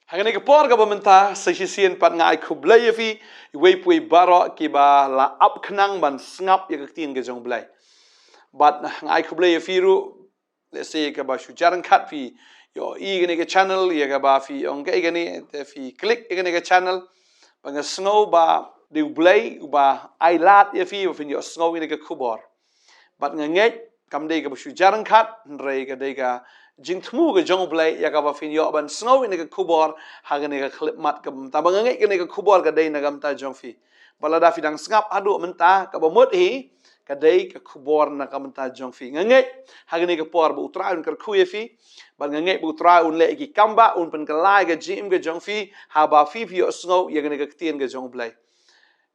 Hangani ke por ka bamenta sesisian pat ngai khublai fi wei pui baro ki ba la up khnang ban snap ya tin ke jong blai but ngai khublai fi ru let's say ka ba shujaran khat fi yo I gani ke channel ya ka ba fi ong ke gani te fi click gani ke channel ba nga snow ba de blai ba ai lat ya fi fin yo snow ni ke khubor but nga ngai kam de ka ba shujaran khat rei ka de ka jingthmu ke jong blai ya ka ba fin yo ban snow ni ke khubor ha gani ka clip mat ka ta ba ngai gani ka khubor ka de na gam ta jong fi balada fi dang snap adu menta ka ba mot hi ka de ka khubor na ka menta jong fi ngai ha gani ka por bu tra un ka khu ye fi ban ngai bu tra un le ki kamba un pen ka lai ka jim ke jong fi ha ba fi yo snow ya gani ka tien ke jong blai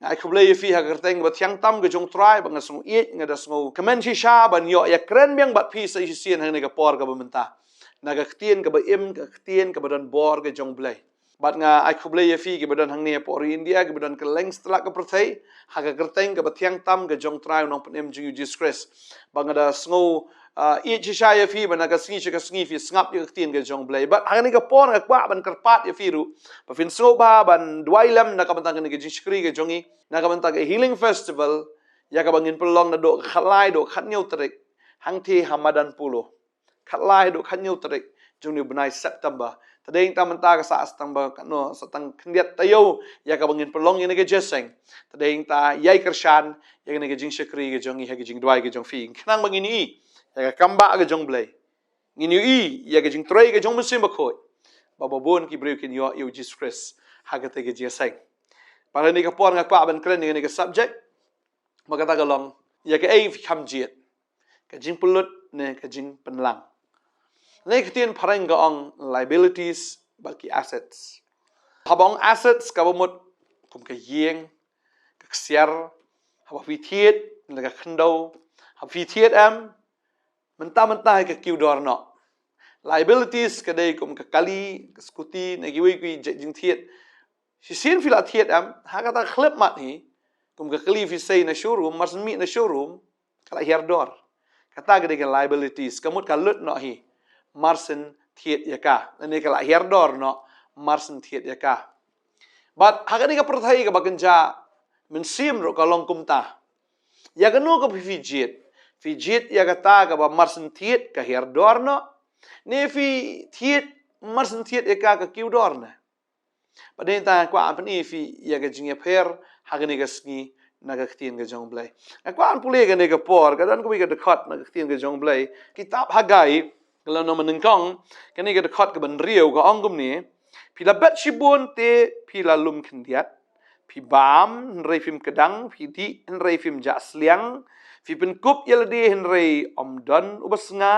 ngai khublai fi ha kerteng ba thiang tam ke jong trai ba ngasung I nga da snow kamen shi sha ban yo ya kren myang bat phi sai sien ha ka por ka ba menta na ka tien ka ba im ka tien ka ba dan bor ke jong blai bat nga ai khublai fi ke ba dan hang ne por India ke ba dan ka leng stra ka prothei ha ka kerteng ka ba thiang tam ke jong trai nong pen em ju disgrace ba nga da snow I chi sha ya fi ba na ka sngi fi snap ya tien ke jong blai bat ha ni ka por ka kwa ban karpat ya fi ru ba fin snow ba ban dwailam na ka ban ka ni ke jishkri ke jongi na ka ban ta ke healing festival ya ka bangin pelong na do khalai do khat nyau trik hang thi hamadan pulo khalai do khat nyau trik jong ni benai September tadeng ta menta ka sa September no satang khndiat tayo ya ka bangin pelong ni ke jeseng tadeng ta yai kershan ya ni ke jingshkri ke jongi ha ke jing dwai ke jong fi khnang bangin I ya ka kamba ke jong blai ngin I ya ke jing troi ke jong musim ba khoi ba bon ki breu kin yo Jesus Christ ha ka te ke jeseng para ni ka por nga pa ban kren ni ke subject magata ka long ya ke ai kham jied ka jingpynlut ne ka jingpynlang ne ka tien parang ka ong liabilities balki assets habong assets ka bomot kum ka yeng ka ksiar haba fi thiet ne ka khndo hab fi thiet am menta ka kiudor no liabilities ka dei kum ka kali ka skuti ne giwi ki jing thiet si sin fila thiet am ha ka ta khlep mat hi kum ka kali fi sei na showroom mas mi na showroom kala herdor kata ka dei ka liabilities kamut ka lut no hi marsen thiet yaka ne ka la herdor no marsen thiet yaka but ha ka ni ka prothai ka baganja min sim ro ka long kumta ya ka no ka fi jied ya ka ta ka ba marsen thiet ka herdor no ne fi thiet marsen thiet yaka ka kiudor na padin ta kwa an ni fi ya ga jing per ha ga ni ga sngi na ga tien ga jong blai kwa an pule ga ne ga por ga dan ko ga de khat na ga tien ga jong blai kitab hagai ga no man kong ga ni ga de khat ga ban riu ga ong gum ni pi la bet shibun te pi la lum khndiat pi bam rei fim kedang pi di rei fim ja sliang fi pen kup yel di rei omdon ubasnga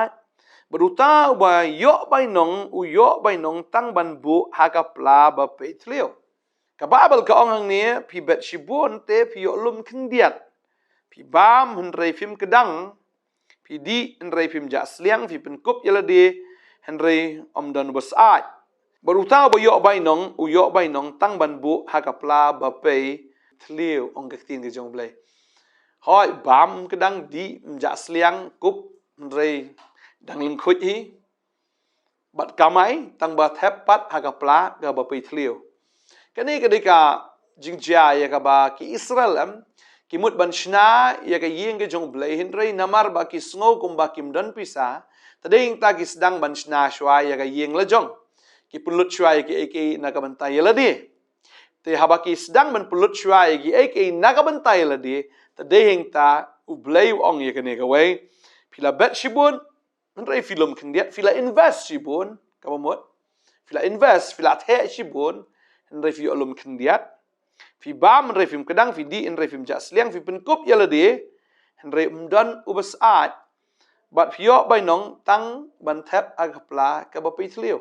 beruta ba yo bai nong tang ban bu hakapla ba petlio ka babel ka ong hang ne pi bet shibun te pi yo lum khndiat pi bam henrei fim kedang pi di henrei fim ja sliang fi pen kup yelade henrei omdan basat beruta ba yo bai nong tang ban bu hakapla ba petlio ong ka tin ge jong blai hoi bam kedang di ja sliang kup henrei dang ling khuj hi bat kamai tang ba thep pat hakapla ga ba petlio kani ka dika jingjia ya ka ba ki Israel am ki mut ban shna ya ka yeng ke jong blai hin rei namar ba ki sngo kum ba kim dan pisa tadeng ta ki sedang ban shna shwa ya ka yeng la jong ki pulut shwa ya ki na ka ban tai la di te haba ki sedang ban pulut shwa ya ki na ka ban tai la di tadeng ta u blai ong ya ka ne ka wei pila bet shibun rei film khndiat fila invest shibun ka ba mot fila invest fila the shibun rei fi olum khndiat fi bam rei fim kedang fi di rei fim ja sliang fi pen kup yalade rei umdan ubasat bat fi yo bai nong tang ban thep agapla ka ba petlio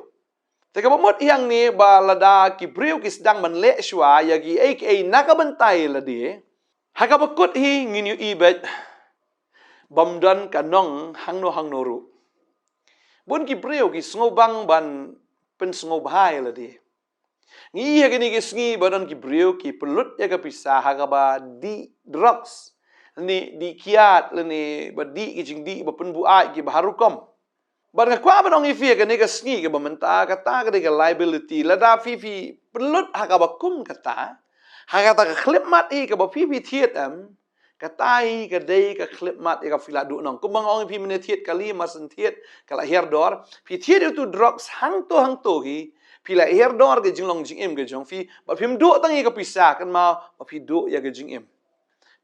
te ka ba mot yang ni ba lada ki briu ki sedang ban le shwa ya gi aka nakabantai lade ha ka ba kut hi ngin yu ibet bamdan ka nong hangno ru bun ki briu ki snobang ban pen snob hai lade ngi ha gini ki sngi badan ki briu ki pelut ya ka pisah ha ka ba di drugs ni di kiat le ni ba di ki jing di ba pen bu ai ki ba harukom But nga kwa banong ifi ka nega sngi ka bamenta kata ka nega liability lada fifi pelut haka bakum kata haka ta ka klip mat I ka ba fifi thiet kata I ka dei ka klip mat I ka fila du nong kumang ong ifi mene thiet kali masen thiet kala herdor fi thiet itu drugs hang to hi pila herdor ke jinglong jingim ke jong fi ba phim du tang I ka pisah kan ma ba fi du ya ke jingim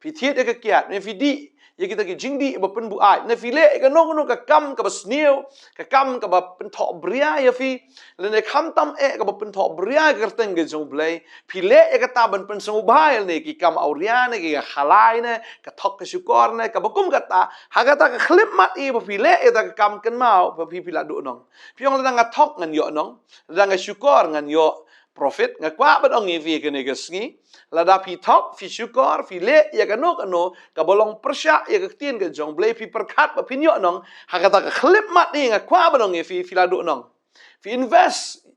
fi thiet ka kiat ne fi di ya kita ki jingdi ba pen bu ai na file ka no ka kam ka ba sneu ka kam ka ba pen tho bria ya fi le ne kham tam ka ba pen tho bria ka teng ge jong blai file ka ta ban pen sung bai ne ki kam auria ne ki khalai ne ka thok ka shukor ne ka ba kum ka ta ha ka ta ka khlip mat I ba file ta ka kam ken mau ba fi pila du nong piong la nga thok ngan yo nong la nga shukor ngan yo profit nga kwa ba dong ngi ke ne ga sngi lada pi thok fi shukor fi le ya ka no ka bolong persya ya ka tien ka jong blai fi perkhat ba pinyo nong ha ka ta ka khlip mat ni nga kwa ba dong fi la du nong fi invest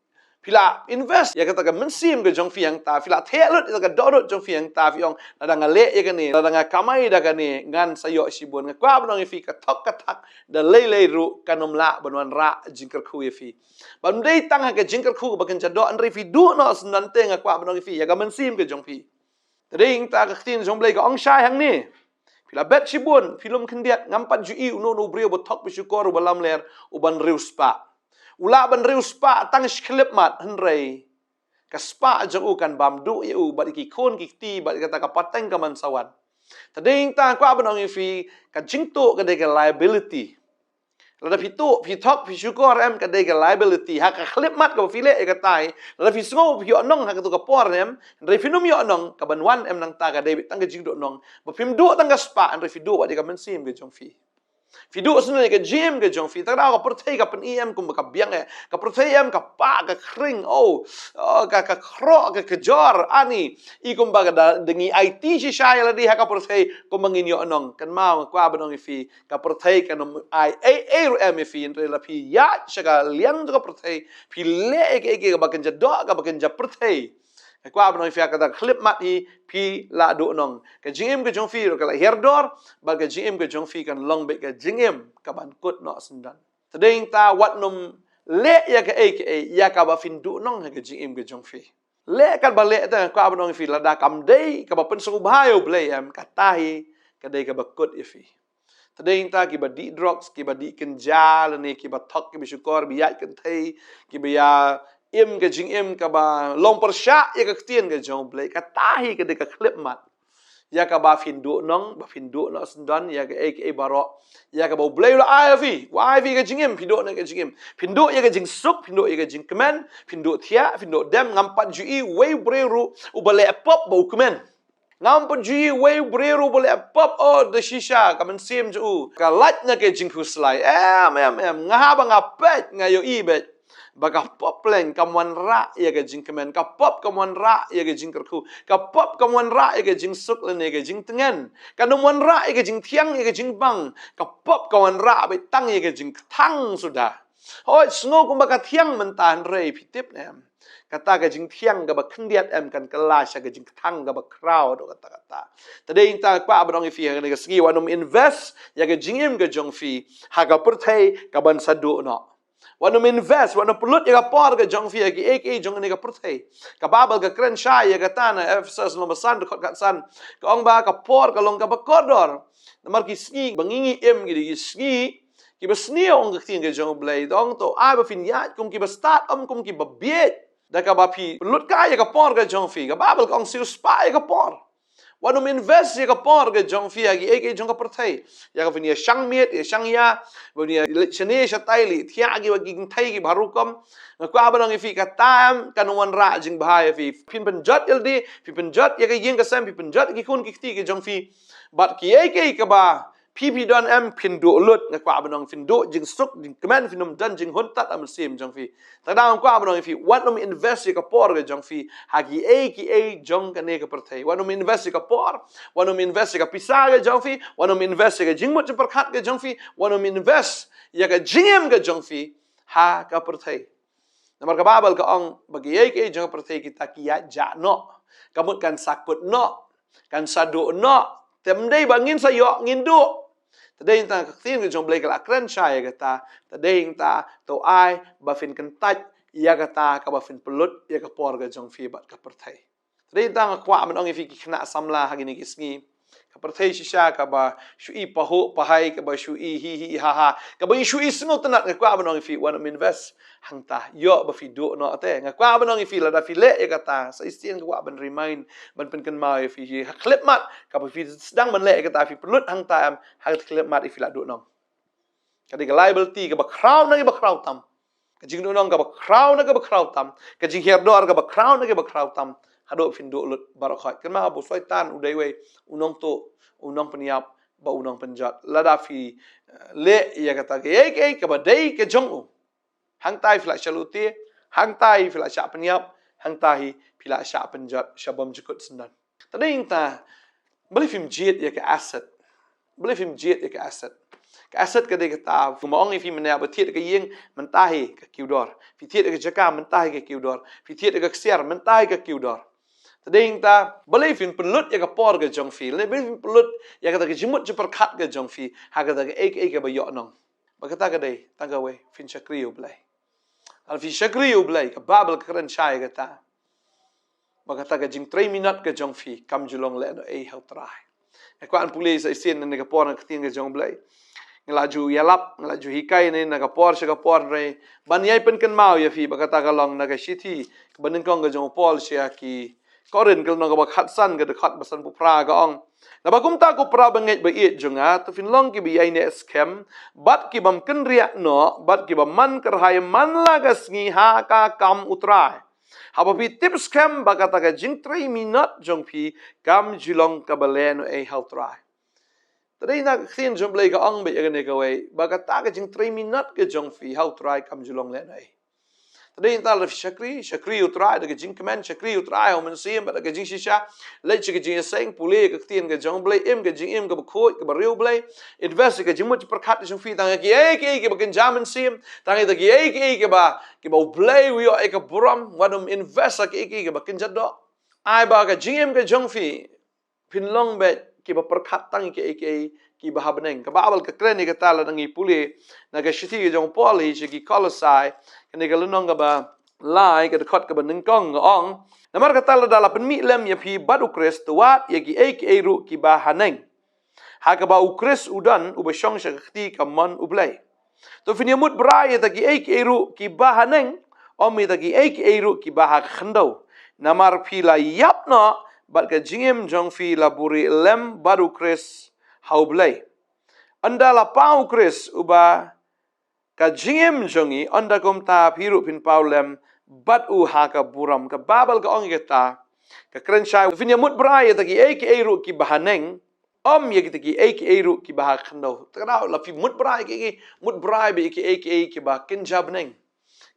pila invest ya ka ta ka mensim ka jong fi yang ta pila thelut ya ka dodot jong fi yang ta fi ong lada nga le ya ka ni lada nga kamai da ka ni ngan sayo sibun nga kwa ba dong fi ka thok ka thak da le ru kanom la banwan ra jingker khu ya fi ban dei tang ha ka jingker khu ba kan jado an ri fi du no san te nga kwa ba dong fi ya ka mensim ka jong fi Tading ta ka tin jong blai ka ong shai hang ni pila bet sibun filum kendiat ngampat ju I uno no brio botok bisyukor balam ler uban riu spa ula ban riu spa tang sklip mat henrei ka spa jong u kan bam du I u ba ki khon ki ti ba ka ta ka pateng ka man sawan Tading ta kwa banong fi ka jingto ka de ka liability lada fitu fitok fisyukor ka de ka liability ha ka klip mat ka file ka tai lada fisngo yo nong ha ka tu ka por re finum yo nong ka banwan nang ta ka de tang ka jingdo nong ba fim du tang ka spa re fidu wa de ka mensim ke jong fi fidu sunu ka gym ke jong fi ta ka perthei ka pen kum ka biang ka perthei ka pa ka kring ka kro ka jor ani I kum ba ka dengi IT si shai la di ha ka perthei kum mangin yo nong kan mau kwa banong fi ka perthei ka nom ai ru fi entre la pi ya shaka liang ka perthei pi le ke ba kan jado ka ba kan ja perthei kwa banong fi ka ta clip mat I pi la do nong ka jingim ke jong fi ka la herdor ba ka jingim ke jong fi kan long be ka jingim ka ban kut no sendan tading ta wat nom le ya ka ya ka ba fin du nong ka jingim ke jong fi le kan ba le ta kwa banong fi la da kam dei ka ba pen su bhayo ble ka tahi ka dei ka ba kut I fi tading ta ki ba di drugs ki ba di kenjal ne ki ba thok ki bi shukor bi ya kan thei ki ba ya im ke jing im ka ba long persya ya ka tien ke jong blai ka tahi ke de ka klip mat ya ka ba fin du nong ba fin du no sendan ya ka baro ya ka ba blai la ai fi ke jing im fin du na ke jing im fin du ya ka jing suk fin du ya ka jing kemen fin du thia fin du dem ngampat ju I wei breru u ba le pop ba kemen ngampat ju I wei breru ba le pop de shisha ka men sim ju ka lat na ke jing khu slai ngah ba ngapet ngayo I bet baka pop leng kamwan ra ya ga jing kemen ka pop kamwan ra ya ga jing kerku ka pop kamwan ra ya ga jing suk le ne ga jing tengen ka nomwan ra ya ga jing thiang ya ga jing bang ka pop kamwan ra be tang ya ga jing thang sudah hoi sngo kum baka thiang mentan rei pitip nem kata ga jing thiang ga ba khendiat kan kelas ga jing thang ga ba crowd kata tadei ta kwa abang fi ga ga sgi wanum invest ya ga jingim ga jong fi ha ga perthei ka ban sadu no wanum invest wanum pulut ya por ga jong fi ga jong ne ga perthei ka babal ga kren shai ya ga tana Efesus nomor san ka san ka ong ba ka por ka long ka ba kodor namar ki sgi bangingi gi sgi ki ba snio ong ga tin ga jong blai dong to ai ba fin ya kum ki ba start kum ki ba biet da ka ba pi lut ka ya ka por ga jong fi ga babal ka ong siu spa ya ka por wanum invest ya ka por ga jong fi gi jong ka perthei ya ka fin ya shang miet ya shang ya bunia chene shatai li thia gi wa gi thai gi barukom kwa ba nang fi ka tam kanwan ra jing bhai fi pin pen jot ildi fi pen jot ya ga yeng ka sam fi pen jot gi kun ki ti gi jong fi bat ki ka ba pi don am pin do lut kwa ba nang fin do jing suk jing kemen fin nom dan jing hun tat am sim jong fi ta da kwa ba nang fi wat nom invest ka por ga jong fi ha ki jong ka ne ka perthei wat nom invest ka por wat nom invest ka pisa ga jong fi wat nom invest ka jing mut par khat ga jong fi wat nom invest ya ka jingem ga jong fi ha ka perthei namar ka babal ka ong bagi jong perthei kita ki ya ja no kamut kan sakut no kan sadu no tem dei bangin sayo ngin do tadeng ta ktien ke jong blai ka kran chai kata tadeng ta to ai ba fin kan tat ya kata ka ba fin pelut ya ka por ke jong fi bat ka perthai tadeng ta kwa man ong fi ki khna samla hagini kisngi ka perthai shisha ka ba shui paho pahai ka ba shui hi ha ha ka ba shui sngot na ka kwa man ong fi wan invest hang ta yo ba fi do no ate nga kwa ban ong fi la da fi le ya kata sa istien ka ban remind ban pen kan ma fi hi klip mat ka ba fi sedang ban le kata fi pelut hang ta am ha klip mat fi la do no ka de liability ka ba crown na ba crown tam ka jing do no ka ba crown na ka ba crown tam ka jing her do ka ba crown na ka ba crown tam hado fin do lut barakhat kan ma bu shaitan udai we unong to unong peniap ba unong penjat la da fi le ya kata ke ka ba dei ke jong hang tai fila shaluti hang tai fila sha penyap hang tai fila sha penjat shabam jukut sendan tading ta beli film jied ya ke asset beli film jied ya ke asset ke de kata fumaong fi mena batit ke yeng mentahi ke kiudor fi tiet ke jaka mentahi ke kiudor fi tiet ke ksiar mentahi ke kiudor tading ta beli film pelut ya ke por ke jong fi le beli film pelut ya kata ke jimut je perkat ke jong fi ha kata ke ek ke ba yo nong ba kata ke de tangga we fin chakriu blai al fi shakriu blai ka babel kran chai kata bagata ka jing 3 minute ka jong fi kam julong le no e hau trai e kwan pulis ai sin ne ka por na tin ka jong blai ngelaju yalap ngelaju hikai ne na ka por se ka por re ban yai pen kan mau ya fi bagata ka long na ka shiti banin kong ka jong pol sia ki korin kal no ka ba khat san ka de khat basan pu pra ka ong na bagum ta ko pra banget ba it junga to fin long ki bi ai ne scam bat ki bam ken ria no bat ki bam man kar hai man la ga sngi ha ka kam utrai haba pi tips scam bagata ka jing 3 minute jong pi kam julong ka balen e hau trai tadai na khin jong blai ka ong be ne ka we bagata ka jing 3 minute ka jong fi hau trai kam julong le ai tadai ta la shakri utrai da ka jing command shakri utrai o man sim ba da ka jing shisha le chi ka jing seng pule ka tien ka jong blai im ka jing im ka ba khoi ka ba riu blai invest ka jing mut perkhat jong fi tang ki e ki ba kan jaman sim tang ta ki e ki ba blai wi o e ka buram wadum invest ka ki ba kan jaddo ai ba ka jing im ka jong fi pin long bet ki ba perkhat tang ki ba habneng ka babal ka kreni ka tala ngi pule na ka shiti jong poli chi ki kolosai kene ka lunong ka ba lai ka khot ka ba ningkong ong namar ka tala dala pen mi lem ya pi bad ukres tuat ya ki ru ki ba haneng ha ka ba ukres udan u ba shong sha khti ka man ublai to fin yamut brai ta ki ru ki ba haneng omi ta ki ru ki ba ha khndo namar pi la yap no bal ka jingem jong fi la buri lem bad ukres hau blai anda la pau kris uba ka jingem jongi anda kom ta phiru phin paulem bat u ha ka buram ka babal ka ong ta ka krenchai fin yamut brai ta ki ru ki bahaneng om ye ki ru ki bah khando ta la fi mut brai mut brai be ki ba kinjab neng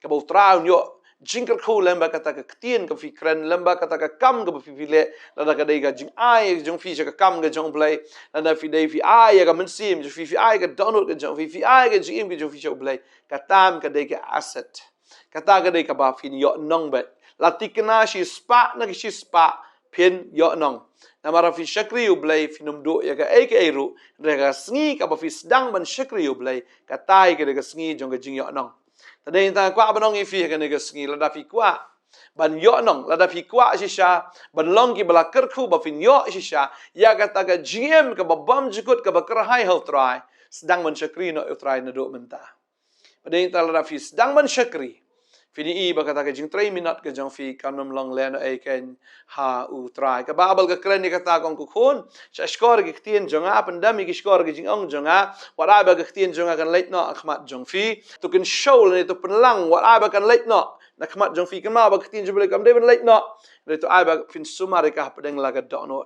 ka bo trau nyo jingker khu lamba kata ka ktien ka fi kren lamba kata ka kam ka fi le la ka dei ga jing ai jong fi ka kam ga jong play la fi dei fi ai ga men sim fi ai ga download ga jong fi ai ga jing ga jong fi show play ka tam ka dei ga asset kata ka dei ka ba fi yo nong bet la tikna shi spa na shi spa pin yo nong na mara fi shakri u play fi num do ya ga ru ga sngi ka ba fi sedang ban shakri u play ka tai ga sngi jong ga jing yo nong tadai ta kwa banong ifi ka ne gasngi la da fi kwa ban yo nong la da fi kwa shisha ban long ki bala kerkhu ba fin yo shisha ya ka ta ka gm ka ba bam jikut ka ba kar hai hal try sedang man shakri no try na do menta tadai ta la da fi sedang man shakri fini i ba ka ta ka jing 3 minute ka jong fi kanam long len e ken ha u try ka babal ka kren ni ka ta kong ku khon sha skor ki ktien jonga pandami ki skor ki jing ong jonga wara ba ka ktien jonga kan leit no akhmat jong fi to kan show le to penlang wara ba kan leit no na khmat jong fi kan ma ba ktien jble kam de ben leit no le to ai ba fin sumar ka pedeng la ka do no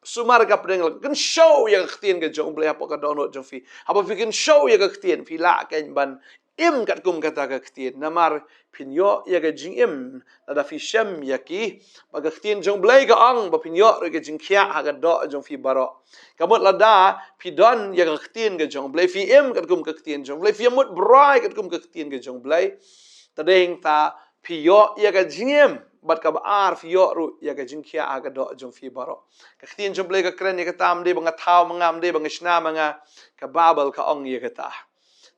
sumar ka pedeng la kan show ya ktien ka jong ble apa ka do no jong fi apa fi kan show ya ka ktien fi la ken ban im kat kum kata ka ktien namar pinyo ya ga jing im da fi shem ya ki ba ga ktien jong blai ga ang ba pinyo re ga jing khia ha ga do jong fi baro kamot la da pi don ya ga ktien ga jong blai fi im kat kum ka ktien jong blai fi mut brai kat kum ka ktien ga jong blai ta deng ta pinyo ya ga jing im bat ka ar fi yo ru ya ka jing khia aga do jong fi baro ka khtin jom ble ka kren ya ka tam de banga thau mangam de banga shna manga ka babal ka ong ya ka ta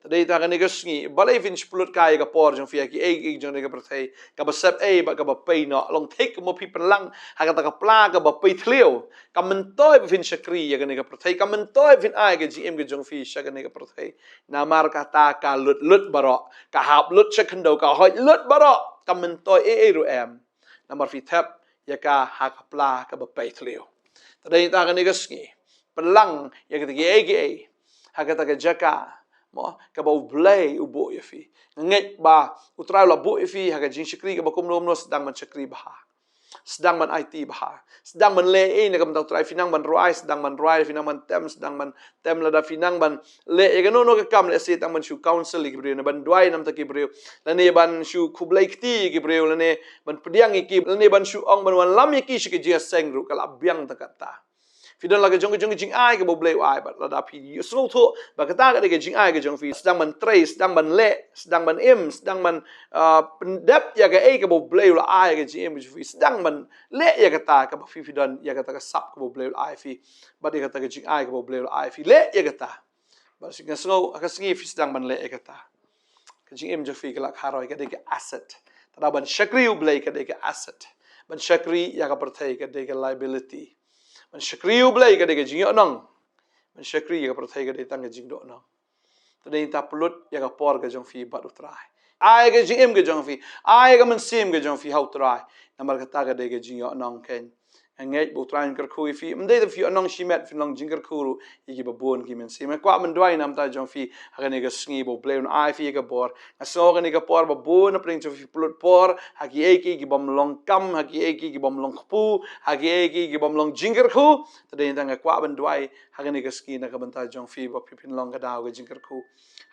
tadei ta ka ni ka sngi balai fin splut kai ka por jong fi ki e jong de ka prathei ka ba sep e ba ka ba pe no long thik mo pi plang ha ka ta ka pla ka ba pe thleu ka men toy fin shakri ya ka ni ka prathei ka men toy fin ai ka gm ka jong fi sha ka ni ka prathei na mar ka ta ka lut baro ka hap lut shakndo ka hoi lut baro ka men toy e ru em Number fi tap ya ka hakapla ka ba paitlio. Tadai ta ka ni gasngi. Pelang ya ka tigi hakata ka jaka mo ka ba ublay ubo ya fi. Nget ba utrai la bu fi haka jing shikri ka ba kumnom no sedang man shikri ba. Sedang man IT bah, sedang man le na kam tau try finang man ruai, sedang man ruai finang man sedang man tem la da finang man le e no ka kam le se tang man shu council ki brio na ban duai nam ta ki brio la ne ban shu khublai kti ki brio la ne ban pediang ki la ne ban shu ong ban wan lam ki shi ki jia seng ru kala biang ta kata Fidan laga jong jing ai ke bo bleu ai ba la da pi so tho ba kata ka de jing ai ke jong fi sedang man trace sedang man le sedang man im sedang man pendap ya ke ke bo bleu la ai ke jing fi sedang man le ya kata ka ba fi fidan ya kata ka sap ke bo bleu ai fi ba de kata ke jing ai ke bo bleu ai fi le ya kata ba sing so ka singi fi sedang man le ya kata ke jing im je fi ke la kharoi ke de ke asset tada ban shakri u blei ke de ke asset ban shakri ya ka perthai ke de ke liability Man shakri ublay ka de ka jing nong. Man shakri ya ka prathai ka de tang ka jing do nong. Tadai ta pulut ya ka por ka jong fi bat utrai. Ai ka jing im ka jong fi. Ai ka man sim ka jong fi hau trai. Namar ka ta ka de ka jing nong ken. Ngai bu trai kar khu fi. Mdai da fi nong shimet fi nong jing kar khu ki ba bon ki men sim. Kwa man dwai nam ta jong fi ha ka ne ka sngi bo bleu ai fi ka bor. Na so ka ne ka por ba bon na pring jong fi pulut por ha ki ki bom long kam ha ki bom long khpu ha ki bom long jing kar khu tadai tang kwa ban dwai ha ka ne ka ski na ka ban ta jong fi ba pipin long ka daw ka jing kar khu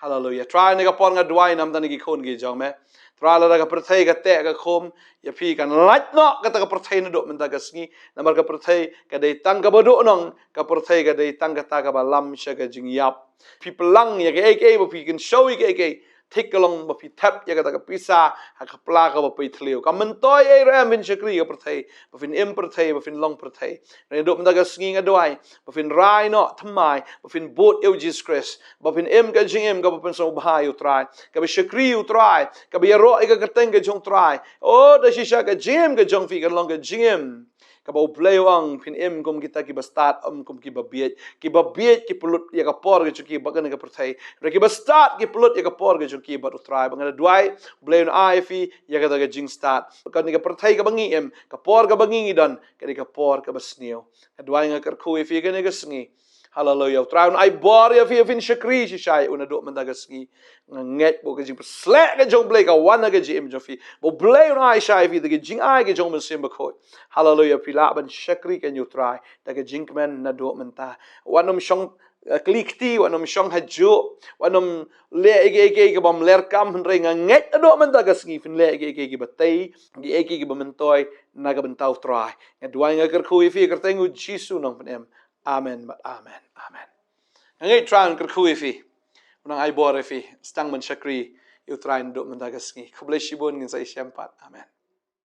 hallelujah try ne ka por nga dwai nam ta ne ki khon ki jong me try la ka prathai ka te ka khom ya fi kan lat no ka ta ka prathai na do man ta ka ski namar ka prathai ka dei tang ka bodo nong ka prathai ka dei tang ka ta ka ba lam sha ka jing yap people lang ya ke ba fi kan show ke thích cái lòng mà phi thấp ya cái ta pizza ha ka pla ka ba pai thleu ka man toy e ram vin shakri ka prathai ba fin im prathai ba fin long prathai ne do mda ka sngi nga doai ba fin rai no thammai ba fin bot eu jesus christ ba fin im ka jing im ka ba fin so bhai utrai ka ba shakri utrai ka ba ro e ka teng ka jong trai o da shisha ka jim ka jong fi ka long ka jing ka ba play ang fin im kum kita ki ba start kum ki ba biet ki pulut ya ka por ke ki ba kan ka prathai re ki ba start ki pulut ya ka por ke ki ba utrai ba ngada duai play on ai fi ya ka ga jing start ka ni ka prathai ka bangi em ka por ka bangi dan ka por ka ba snio ka duai nga kar khu fi ka ni ka sngi hallelujah traun ai bor ya fi fin shakri shi shai una do man da ga sngi nget bo ga jing slek ga jong blay ka wan ga jim jo fi bo blay on ai shai fi ga jing ai ga jong man sim ba khoi hallelujah fi la ban shakri ka you try da ga jing man na do man ta wanom shong klikti wanom shong haju wanom le ege ga bam ler kam re nga nget do man da ga sngi fin le ege ba tai gi ege ba man toy na ga ban tau try nga duai nga kar khu fi kar tengu jisu nong pan em Amen, but amen, amen. Ngay tran kar khu fi. Unang ai bor fi. Stang man shakri. You try and do man dagasngi. Kublay shibun ngin sa isyampat. Amen.